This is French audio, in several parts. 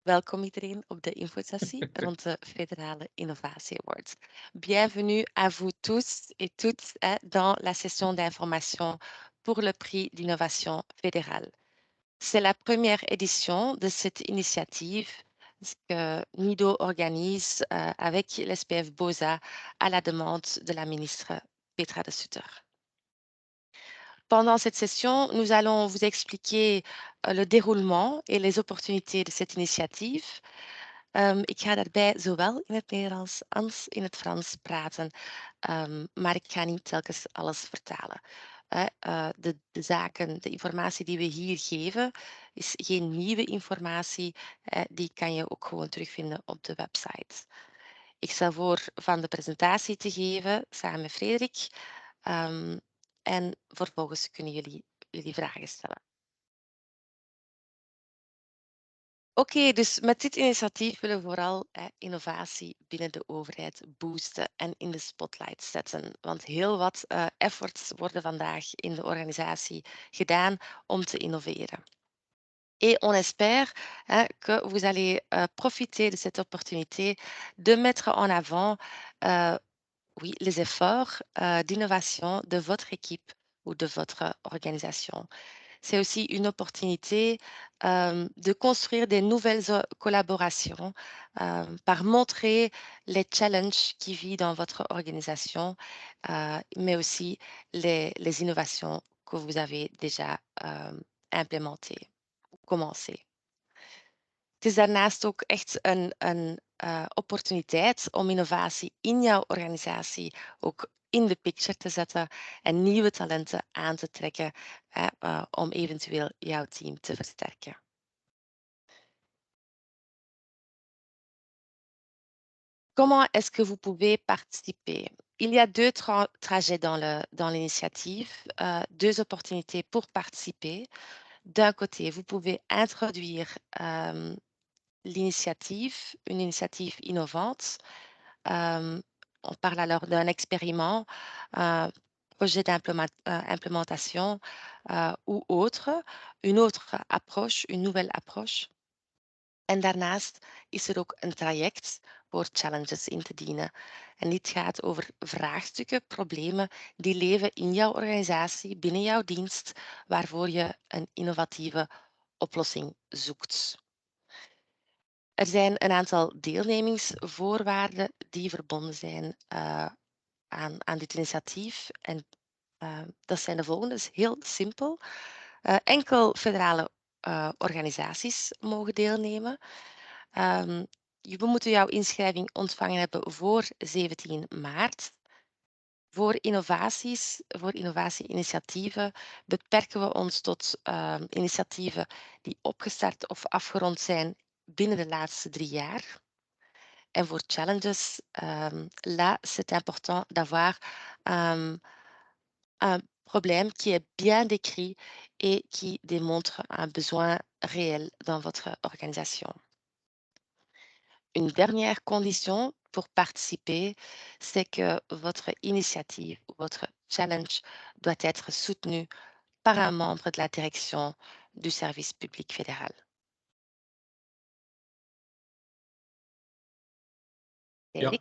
Welkom iedereen op de infosessie rond de Fédérale Innovatie Awards. Bienvenue à vous tous et toutes dans la session d'information pour le prix d'innovation fédérale. C'est la première édition de cette initiative que NIDO organise avec l'SPF BOSA à la demande de la ministre Petra de Sutter. Pendant cette session, nous allons vous expliquer le déroulement et les opportunités de cette initiatieve. Ik ga daarbij zowel in het Nederlands als in het Frans praten, maar ik ga niet telkens alles vertalen. De zaken, de informatie die we hier geven, is geen nieuwe informatie. Die kan je ook gewoon terugvinden op de website. Ik stel voor van de presentatie te geven samen met Frederik. En vervolgens kunnen jullie vragen stellen. Oké, dus met dit initiatief willen we vooral innovatie binnen de overheid boosten en in de spotlight zetten. Want heel wat efforts worden vandaag in de organisatie gedaan om te innoveren. Et on espère que vous allez profiter de cette opportunité de mettre en avant oui, les efforts d'innovation de votre équipe ou de votre organisation. C'est aussi une opportunité de construire des nouvelles collaborations par montrer les challenges qui vivent dans votre organisation, mais aussi les innovations que vous avez déjà implémentées ou commencées. Het is daarnaast ook echt een opportuniteit om innovatie in jouw organisatie ook in de picture te zetten en nieuwe talenten aan te trekken om eventueel jouw team te versterken. Comment est-ce que vous pouvez participer? Il y a deux trajets dans l'initiative, deux opportunités pour participer. D'un côté, vous pouvez introduire l'initiative, une initiative innovante. On parle alors d'un expériment, projet d'implémentation ou autre, une autre approche, une nouvelle approche. En daarnaast is er ook een traject voor challenges in te dienen. En dit gaat over vraagstukken, problemen die leven in jouw organisatie, binnen jouw dienst, waarvoor je een innovatieve oplossing zoekt. Er zijn een aantal deelnemingsvoorwaarden die verbonden zijn aan dit initiatief. En dat zijn de volgende. Dat is heel simpel. Enkel federale organisaties mogen deelnemen. We moeten jouw inschrijving ontvangen hebben voor 17 maart. Voor innovatie-initiatieven beperken we ons tot initiatieven die opgestart of afgerond zijn binnen de laatste 3 jaar. Et vos challenges, là, c'est important d'avoir un problème qui est bien décrit et qui démontre un besoin réel dans votre organisation. Une dernière condition pour participer, c'est que votre initiative ou votre challenge doit être soutenu par un membre de la direction du service public fédéral. Ja.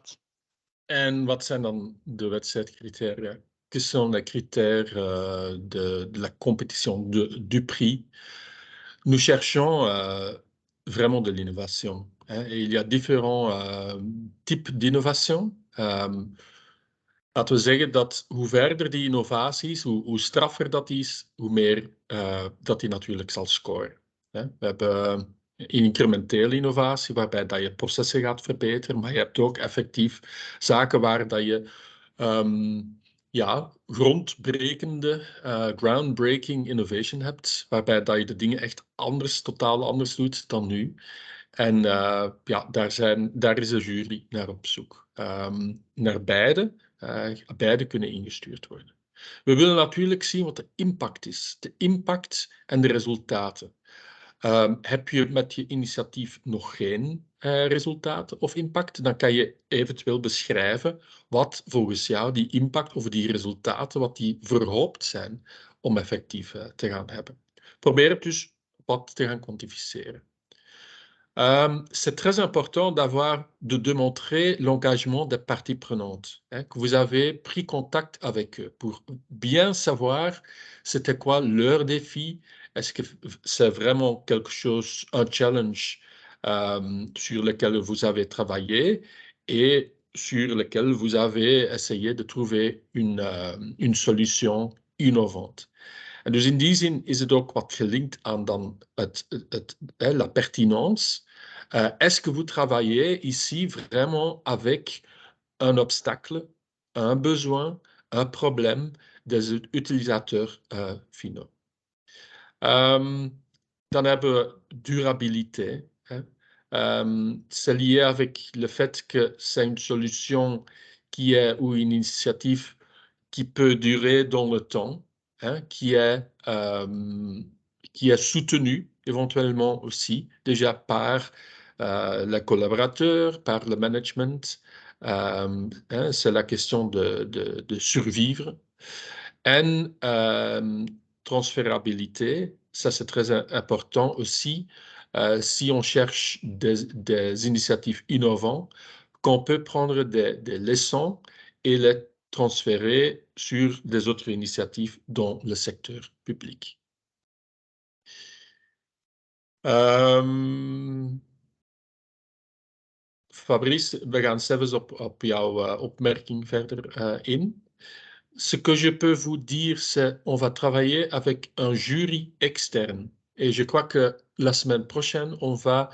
En wat zijn dan de wedstrijdcriteria? Quels sont les critères de la compétition, du prix? Nous cherchons vraiment de l'innovation. Et il y a différents types d'innovation. Laten we zeggen dat hoe verder die innovatie is, hoe straffer dat is, hoe meer dat die natuurlijk zal scoren. We hebben incrementele innovatie, waarbij dat je processen gaat verbeteren, maar je hebt ook effectief zaken waar dat je grondbrekende, groundbreaking innovation hebt, waarbij dat je de dingen echt totaal anders doet dan nu. En daar is de jury naar op zoek. Naar beide. Beide kunnen ingestuurd worden. We willen natuurlijk zien wat de impact is. De impact en de resultaten. Heb je met je initiatief nog geen resultaten of impact, dan kan je eventueel beschrijven wat volgens jou die impact of die resultaten, wat die verhoopt zijn om effectief te gaan hebben. Probeer het dus wat te gaan kwantificeren. C'est très important de démontrer l'engagement des parties prenantes, hein, que vous avez pris contact avec eux pour bien savoir c'était quoi leur défi, est-ce que c'est vraiment quelque chose, un challenge sur lequel vous avez travaillé et sur lequel vous avez essayé de trouver une solution innovante. En dus in die zin is het ook wat gelinkt aan dan la pertinence. Est-ce que vous travaillez ici vraiment avec un obstacle, un besoin, un problème des utilisateurs finaux? Dan hebben we durabilité. C'est lié avec le fait que c'est une solution ou une initiative qui peut durer dans le temps, hein, qui est soutenu éventuellement aussi déjà par les collaborateurs, par le management. Hein, c'est la question de survivre. Et transférabilité, ça c'est très important aussi. Si on cherche des initiatives innovantes, qu'on peut prendre des leçons et les transférer sur des autres initiatives dans le secteur public. Fabrice, we gaan zelfs op jouw opmerking verder in. Ce que je peux vous dire, c'est on va travailler avec un jury externe. Et je crois que la semaine prochaine, on va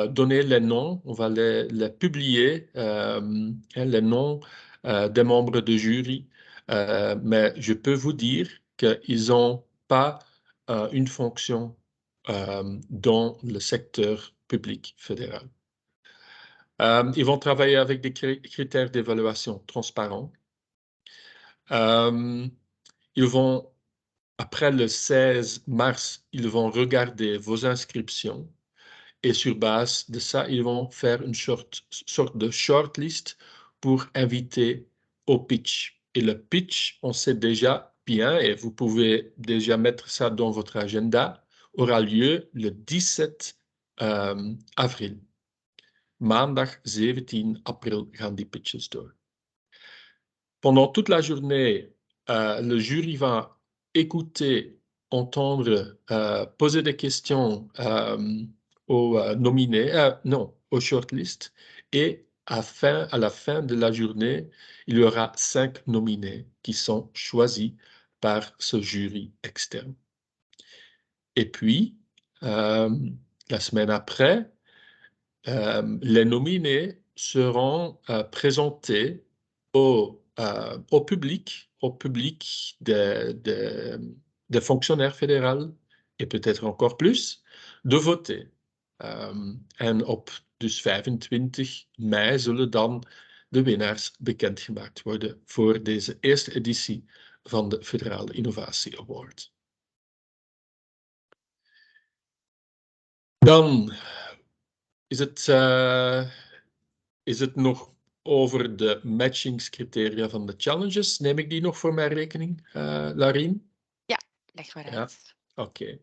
donner les noms, on va les publier, les noms des membres du jury. Mais je peux vous dire qu'ils n'ont pas une fonction dans le secteur public fédéral. Ils vont travailler avec des critères d'évaluation transparents. Ils vont, après le 16 mars, ils vont regarder vos inscriptions et sur base de ça, ils vont faire une sorte de shortlist pour inviter au pitch. Et le pitch, on sait déjà bien, et vous pouvez déjà mettre ça dans votre agenda, aura lieu le 17 avril. Maandag 17 april gaan die pitches door. Pendant toute la journée, le jury va écouter, entendre, poser des questions aux nominés, non, aux shortlists, et à la fin de la journée, il y aura 5 nominés qui sont choisis par ce jury externe. Et puis, la semaine après, les nominés seront présentés au public des fonctionnaires fédéraux et peut-être encore plus, de voter. En op dus 25 mei zullen dan de winnaars bekendgemaakt worden voor deze eerste editie van de Federale Innovatie Award. Dan is het nog over de matchingscriteria van de challenges. Neem ik die nog voor mijn rekening, Larien? Ja, leg maar uit. Ja? Oké.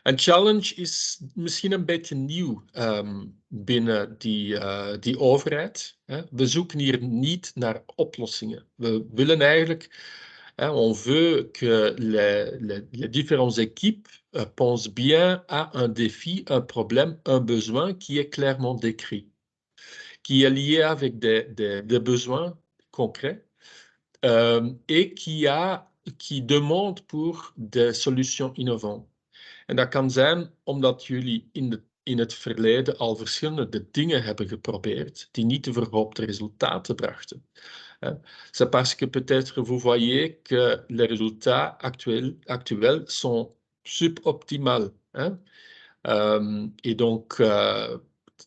Een challenge is misschien een beetje nieuw binnen die overheid. Hè? We zoeken hier niet naar oplossingen. We willen eigenlijk, on veut que les différentes équipes pensent bien à un défi, un problème, un besoin qui est clairement décrit, qui est lié avec des besoins concrets et qui demande pour des solutions innovantes. En dat kan zijn omdat jullie in het verleden al verschillende dingen hebben geprobeerd die niet de verhoopte resultaten brachten. C'est parce que peut-être vous voyez que les résultats actuels sont suboptimales. Et donc,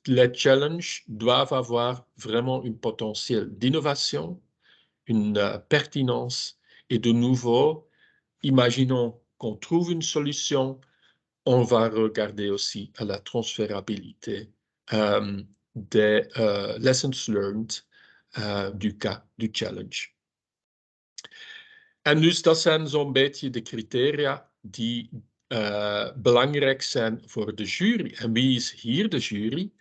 les challenges doivent avoir vraiment un potentiel d'innovation, une pertinence. Et de nouveau, imaginons qu'on trouve une solution, on va regarder aussi à la transférabilité des lessons learned du cas, du challenge. En dus dat zijn zo'n beetje de criteria die belangrijk zijn voor de jury. En wie is hier de jury?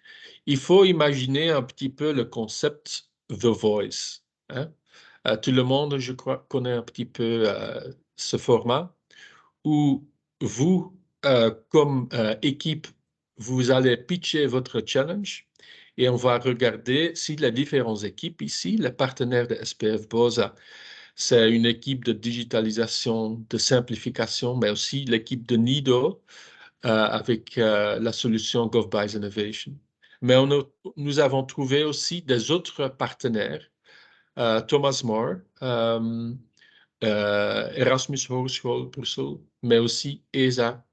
Il faut imaginer un petit peu le concept The Voice. Hein? Tout le monde, je crois, connaît un petit peu ce format où vous, comme équipe, vous allez pitcher votre challenge et on va regarder si les différentes équipes ici, les partenaires de SPF BOSA, c'est une équipe de digitalisation, de simplification, mais aussi l'équipe de NIDO avec la solution GovBuys Innovation. Mais nous avons trouvé aussi des autres partenaires, Thomas More, Erasmus Hogeschool Bruxelles, mais aussi ESA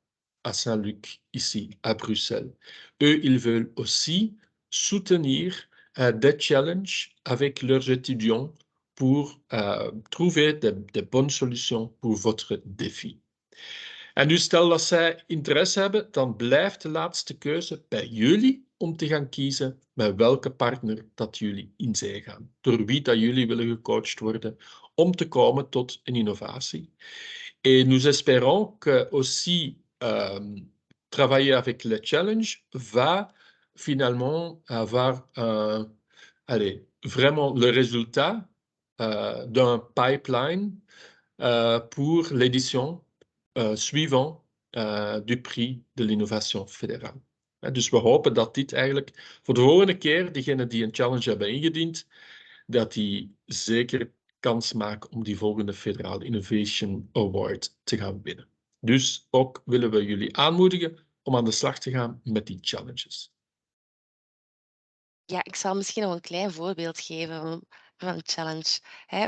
à Saint-Luc, ici, à Bruxelles. Eux, ils veulent aussi soutenir des challenges avec leurs étudiants pour trouver de bonnes solutions pour votre défi. En nu stel dat zij interesse hebben, dan blijft de laatste keuze bij jullie om te gaan kiezen met welke partner dat jullie in zee gaan. Door wie dat jullie willen gecoacht worden om te komen tot een innovatie. Et nous espérons que aussi travailler avec le challenge va finalement avoir vraiment le résultat d'un pipeline pour l'édition suivant du prix de l'innovation fédérale. Dus we hopen dat dit eigenlijk voor de volgende keer, degenen die een challenge hebben ingediend, dat die zeker kans maken om die volgende Federal Innovation Award te gaan winnen. Dus ook willen we jullie aanmoedigen om aan de slag te gaan met die challenges. Ja, ik zal misschien nog een klein voorbeeld geven van een challenge.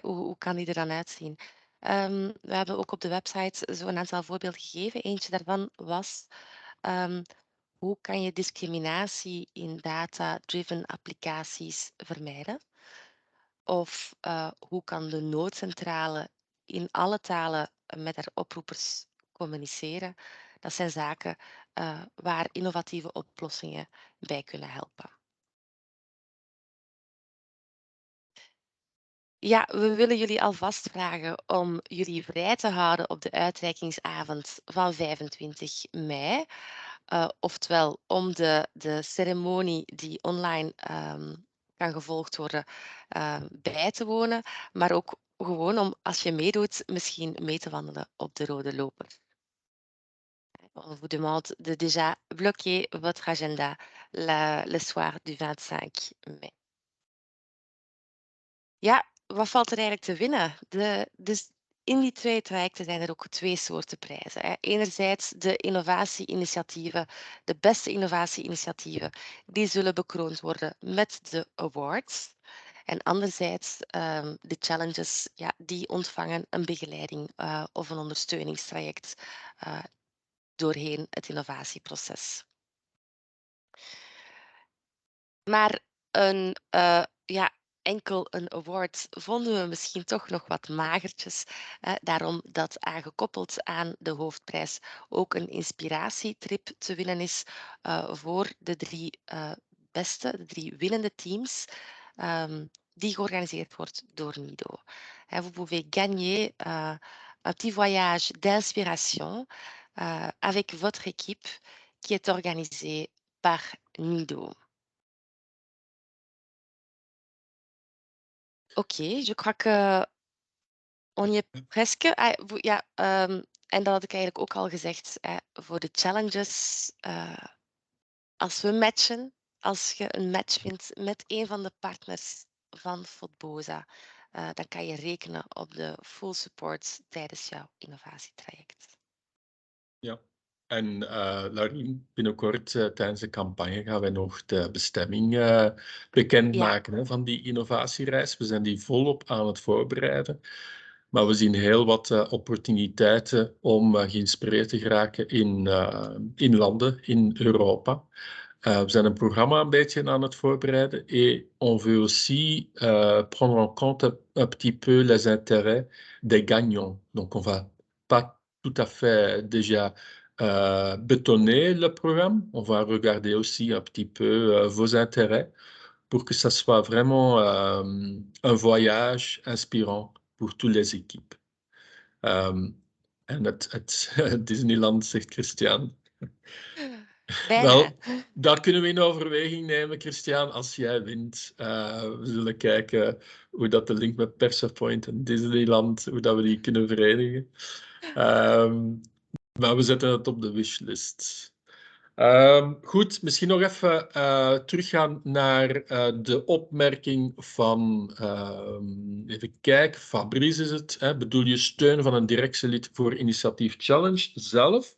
Hoe kan die er dan uitzien? We hebben ook op de website zo een aantal voorbeelden gegeven. Eentje daarvan was hoe kan je discriminatie in data-driven applicaties vermijden? Of hoe kan de noodcentrale in alle talen met haar oproepers communiceren? Dat zijn zaken waar innovatieve oplossingen bij kunnen helpen. Ja, we willen jullie alvast vragen om jullie vrij te houden op de uitreikingsavond van 25 mei. Oftewel om de ceremonie die online kan gevolgd worden bij te wonen. Maar ook gewoon om, als je meedoet, misschien mee te wandelen op de rode loper. On vous demande de déjà bloquer votre agenda le soir du 25 mai. Ja, wat valt er eigenlijk te winnen? Dus in die twee trajecten zijn er ook twee soorten prijzen. Enerzijds de innovatie-initiatieven, de beste innovatie-initiatieven, die zullen bekroond worden met de awards. En anderzijds de challenges, ja, die ontvangen een begeleiding of een ondersteuningstraject doorheen het innovatieproces. Maar enkel een award vonden we misschien toch nog wat magertjes. Daarom dat aangekoppeld aan de hoofdprijs ook een inspiratietrip te winnen is voor de drie de drie winnende teams, die georganiseerd wordt door NIDO. Vous pouvez gagner un petit voyage d'inspiration avec votre équipe qui est organisée par NIDO. Oké, je crois que on y est presque. En dat had ik eigenlijk ook al gezegd. Voor de challenges, als we matchen, als je een match vindt met een van de partners van FODBOSA, dan kan je rekenen op de full support tijdens jouw innovatietraject. Ja, en Larine, binnenkort tijdens de campagne gaan wij nog de bestemming bekendmaken van die innovatiereis. We zijn die volop aan het voorbereiden. Maar we zien heel wat opportuniteiten om geïnspireerd te geraken in landen in Europa. We zijn een programma een beetje aan het voorbereiden. Et on veut aussi prendre en compte un petit peu les intérêts des gagnants. Donc on va pas tout à fait déjà bétonner le programme. On va regarder aussi un petit peu vos intérêts pour que ça soit vraiment un voyage inspirant pour toutes les équipes. En het Disneyland, zegt Christian. Bijna. Wel, dat kunnen we in overweging nemen, Christian, als jij wint. We zullen kijken hoe dat de link met Persepoint en Disneyland, hoe dat we die kunnen verenigen. Maar we zetten het op de wishlist. Goed, misschien nog even teruggaan naar de opmerking van, even kijken, Fabrice is het. Bedoel je steun van een directielid voor Initiatief Challenge zelf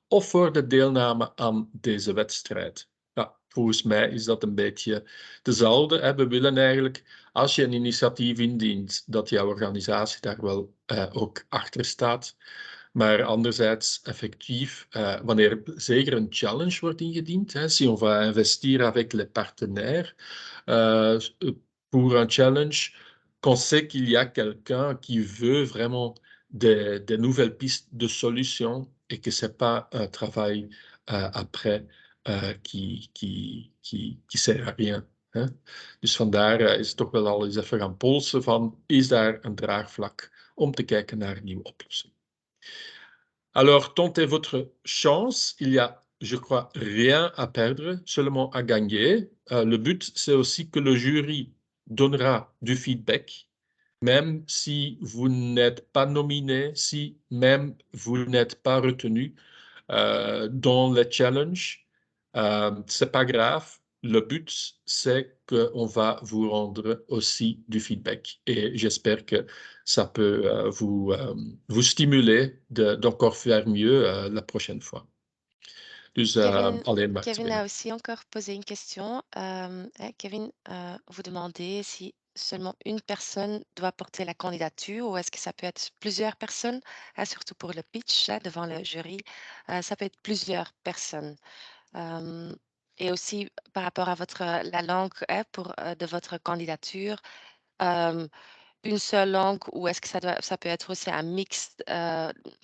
of voor de deelname aan deze wedstrijd? Ja, volgens mij is dat een beetje dezelfde. We willen eigenlijk, als je een initiatief indient, dat jouw organisatie daar wel ook achter staat. Maar anderzijds, effectief, wanneer zeker een challenge wordt ingediend, si on va investir avec les partenaires pour un challenge, qu'on sait qu'il y a quelqu'un qui veut vraiment des nouvelles pistes de solutions et que ce n'est pas un travail après qui sert à rien. Dus vandaar is het toch wel al eens even gaan polsen van, is daar een draagvlak om te kijken naar een nieuwe oplossing. Alors, tentez votre chance. Il y a, je crois, rien à perdre, seulement à gagner. Le but, c'est aussi que le jury donnera du feedback, même si vous n'êtes pas nominé, si même vous n'êtes pas retenu dans les challenges. C'est pas grave. Le but, c'est qu'on va vous rendre aussi du feedback. Et j'espère que ça peut vous stimuler d'encore faire mieux la prochaine fois. Dus alleen maar te Kevin a winnen. aussi encore posé une question. Kevin, vous demandez si seulement une personne doit porter la candidature ou est-ce que ça peut être plusieurs personnes, surtout pour le pitch devant le jury, ça peut être plusieurs personnes. Et aussi par rapport à la langue de votre candidature, une seule langue ou est-ce que ça peut être aussi un mix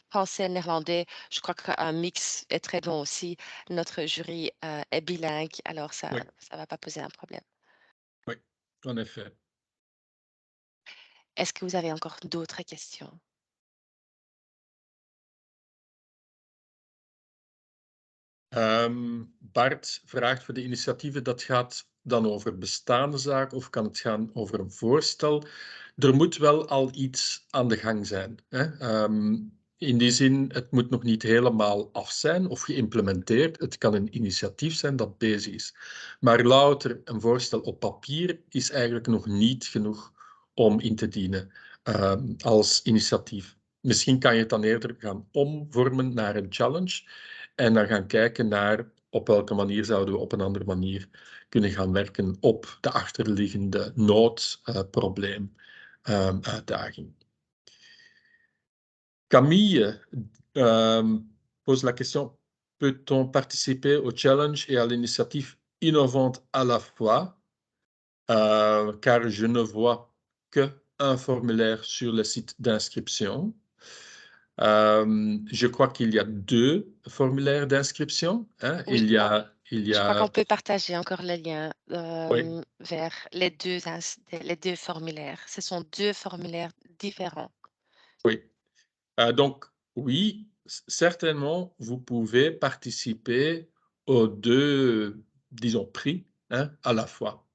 français, néerlandais? Je crois qu'un mix est très bon aussi. Notre jury est bilingue, alors ça Oui, ne va pas poser un problème. oui, en effet. Est-ce que vous avez encore d'autres questions? Bart vraagt voor de initiatieven, dat gaat dan over bestaande zaken of kan het gaan over een voorstel? Er moet wel al iets aan de gang zijn. In die zin, het moet nog niet helemaal af zijn of geïmplementeerd. Het kan een initiatief zijn dat bezig is. Maar louter een voorstel op papier is eigenlijk nog niet genoeg om in te dienen als initiatief. Misschien kan je het dan eerder gaan omvormen naar een challenge en dan gaan kijken naar op welke manier zouden we op een andere manier kunnen gaan werken op de achterliggende noodprobleem, uitdaging. Camille pose la question, peut-on participer au challenge et à l'initiative innovante à la fois? Car je ne vois qu'un formulaire sur le site d'inscription. Je crois qu'il y a 2 formulaires d'inscription. Oui, Il y je crois qu'on a... peut partager encore le lien Oui, vers les deux formulaires. Ce sont 2 formulaires différents. oui. Donc, oui, certainement, vous pouvez participer aux 2, disons, prix à la fois.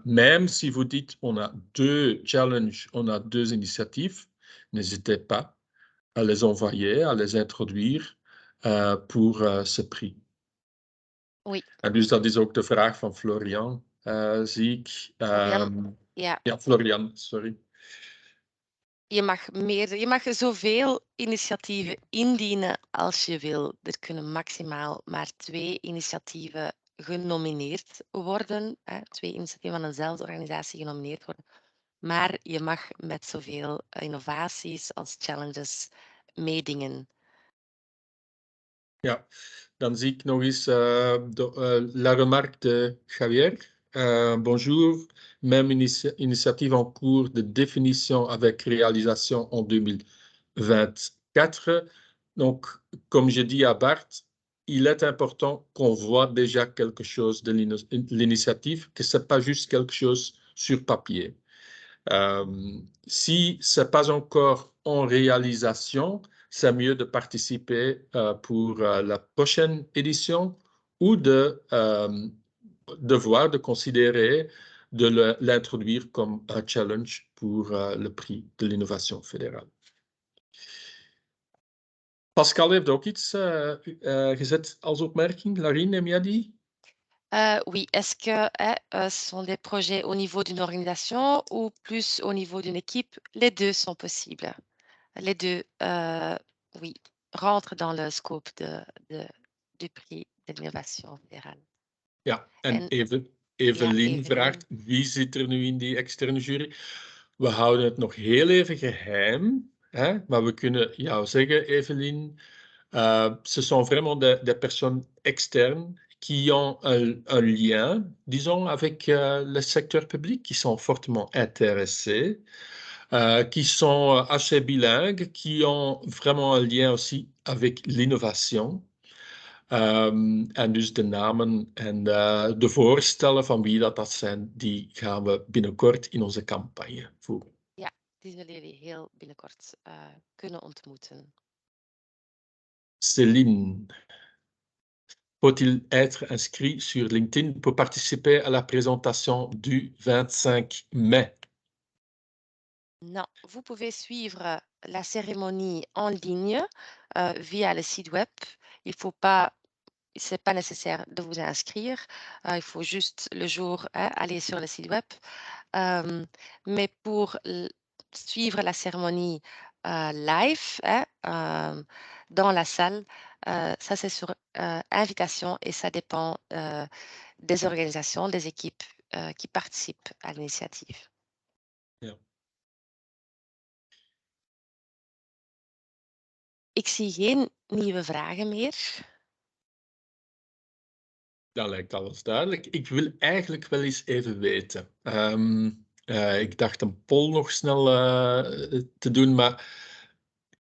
Même si vous dites on a 2 challenges, on a 2 initiatives, n'hésitez pas à les envoyer, à les introduire pour ce prix. Oui, En dus dat is ook de vraag van Florian, zie ik. Florian, ja. Ja, Florian, sorry. Je mag zoveel initiatieven indienen als je wil. Er kunnen maximaal maar 2 initiatieven genomineerd worden. 2 initiatieven van eenzelfde organisatie genomineerd worden. Maar je mag met zoveel innovaties als challenges meedingen. Ja, dan zie ik nog eens la remarque de Javier. Bonjour, même initiative en cours de définition avec réalisation en 2024. Donc, comme je dis à Bart, il est important qu'on voit déjà quelque chose de l'initiative, que ce n'est pas juste quelque chose sur papier. Si ce n'est pas encore en réalisation, c'est mieux de participer pour la prochaine édition ou de voir, de considérer de l'introduire comme un challenge pour le prix de l'innovation fédérale. Pascal heeft ook iets gezet als opmerking. Larine, neem jij die? Oui, est-ce que ce sont des projets au niveau d'une organisation ou plus au niveau d'une équipe? Les deux sont possibles. Les deux, oui, rentrent dans le scope du prix de l'innovation fédérale. Ja, en Ja, Evelien vraagt, Evelien. wie zit er nu in die externe jury? We houden het nog heel even geheim, hè? Maar we kunnen jou zeggen, Evelien, ce sont vraiment des personnes externes qui ont un lien, disons, avec le secteur public, qui sont fortement intéressés, qui sont assez bilingues, qui ont vraiment un lien aussi avec l'innovation. En dus de namen en de voorstellen van wie dat zijn, die gaan we binnenkort in onze campagne voeren. Ja, die zullen jullie heel binnenkort kunnen ontmoeten. Céline, faut-il être inscrit sur LinkedIn pour participer à la présentation du 25 mai? Non, vous pouvez suivre la cérémonie en ligne via le site web. C'est pas nécessaire de vous inscrire. Il faut juste le jour aller sur le site web. Mais pour suivre la cérémonie live dans la salle, ça c'est sur invitation et ça dépend des organisations, des équipes qui participent à l'initiative. Ja. Ik zie geen nieuwe vragen meer. Dat lijkt alles duidelijk. Ik wil eigenlijk wel eens even weten. Ik dacht een poll nog snel te doen, maar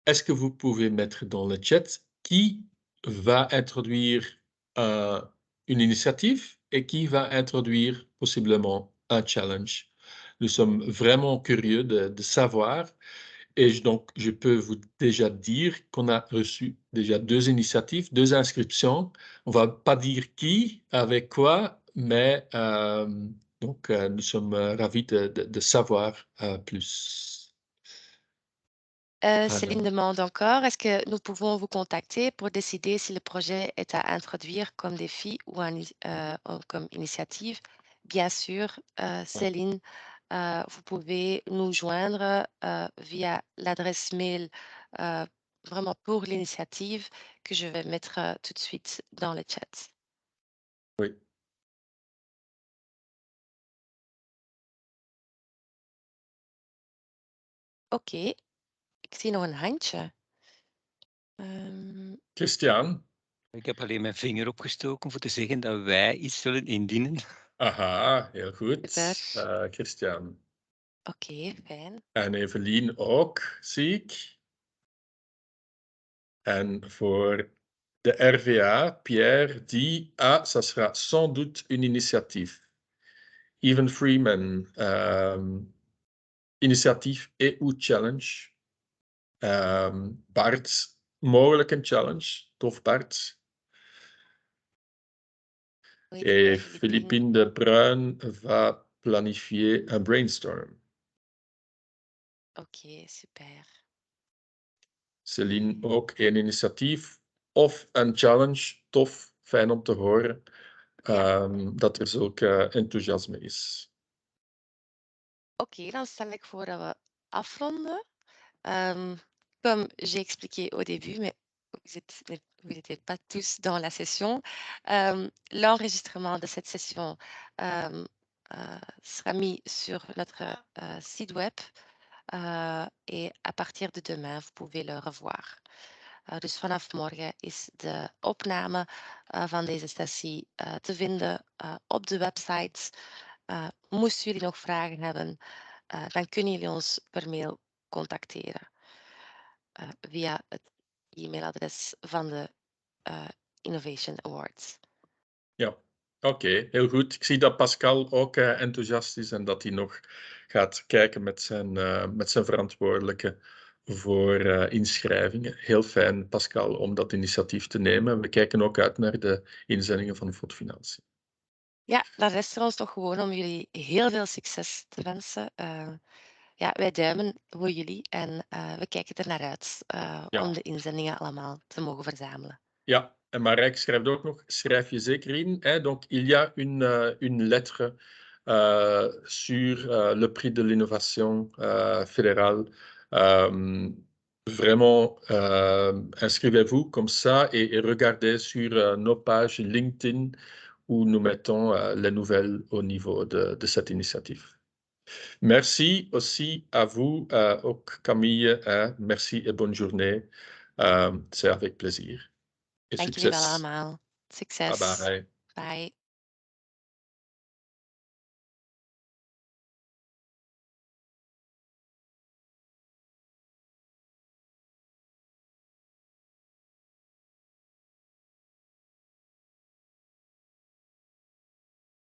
est-ce que vous pouvez mettre dans le chat qui va introduire une initiative et qui va introduire possiblement un challenge? Nous sommes vraiment curieux de savoir. Et donc, je peux vous déjà dire qu'on a reçu déjà 2 initiatives, 2 inscriptions. On va pas dire qui, avec quoi, mais donc nous sommes ravis de savoir plus. Céline demande encore, est-ce que nous pouvons vous contacter pour décider si le projet est à introduire comme défi ou comme initiative? Bien sûr, Céline, vous pouvez nous joindre via l'adresse mail vraiment pour l'initiative que je vais mettre tout de suite dans le chat. Oui. Oké, ik zie nog een handje. Christian? Ik heb alleen mijn vinger opgestoken voor te zeggen dat wij iets zullen indienen. Aha, heel goed. Super. Christian. Oké, fijn. En Evelien ook, zie ik. En voor de RVA, Pierre dit, ça sera sans doute une initiative. Even Freeman, initiatief EU Challenge. Bart, mogelijk een challenge. Tof, Bart. Et Philippine de Bruin va planifier un brainstorm. Oké, super. Céline ook een initiatief of een challenge. Tof, fijn om te horen dat er zulk enthousiasme is. Oké, dan stel ik voor dat we afronden. Comme j'ai expliqué au début, mais vous n'étiez pas tous dans la session, l'enregistrement de cette session sera mis sur notre site web et à partir de demain, vous pouvez le revoir. Dus vanaf morgen is de opname van deze sessie te vinden op de website. Moesten jullie nog vragen hebben, dan kunnen jullie ons per mail contacteren via het e-mailadres van de Innovation Awards. Ja, oké, heel goed. Ik zie dat Pascal ook enthousiast is en dat hij nog gaat kijken met zijn verantwoordelijke voor inschrijvingen. Heel fijn, Pascal, om dat initiatief te nemen. We kijken ook uit naar de inzendingen van Fondfinanciën. Ja, dan rest er ons nog gewoon om jullie heel veel succes te wensen. Ja, wij duimen voor jullie en we kijken er naar uit om de inzendingen allemaal te mogen verzamelen. Ja, en Marijk schrijft ook nog, schrijf je zeker in. Hè? Donc, il y a une lettre sur le prix de l'innovation fédérale. Vraiment, inscrivez-vous comme ça et regardez sur nos pages LinkedIn où nous mettons les nouvelles au niveau de cette initiative. Merci aussi à vous, ook Camille. Merci et bonne journée. C'est avec plaisir. Et Dank jullie wel succes. allemaal. Succes. Bye bye. Bye.